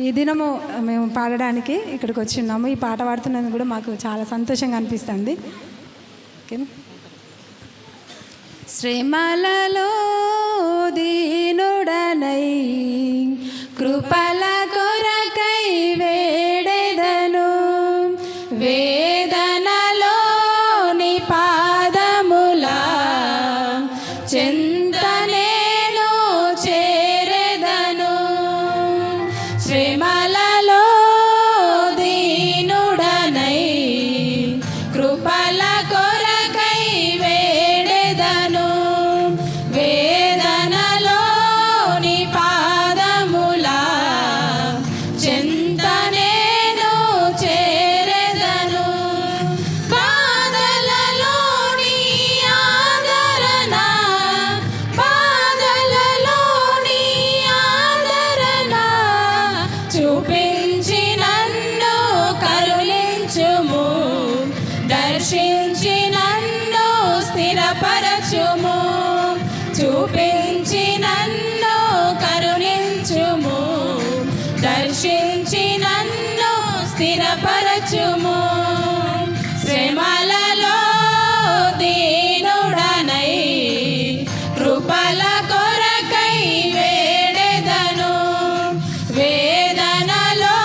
ఈ దినము మేము పాడడానికి ఇక్కడికి వచ్చి ఉన్నాము. ఈ పాట పాడుతున్నందుకు కూడా మాకు చాలా సంతోషంగా అనిపిస్తుంది. ఓకే. శ్రమలలో దీనుడనై కృపల కొరకై వేడెదను, వేదనలో నీ పాదముల చెంత నేను చేరెదను. శ్రమలలో దీనుడనై కృపల కొరకై వేడెదను, వేదనలో నీ పాదముల చెంత నేను చేరెదను. బాధలలో నీ ఆదరణ, బాధలలో నీ ఆదరణ చూపించి నన్ను కరుణించుము, దర్శించి నన్ను స్థిరపరచుము, చూపించి నన్ను కరుణించుము, దర్శించి నన్ను స్థిరపరచుము. శ్రమలలో దీనుడనై కృపల కొరకై వేడెదను, వేదనలో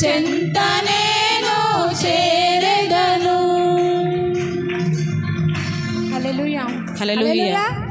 చెంత నేను చేరెదను. హల్లెలూయా. హల్లెలూయా.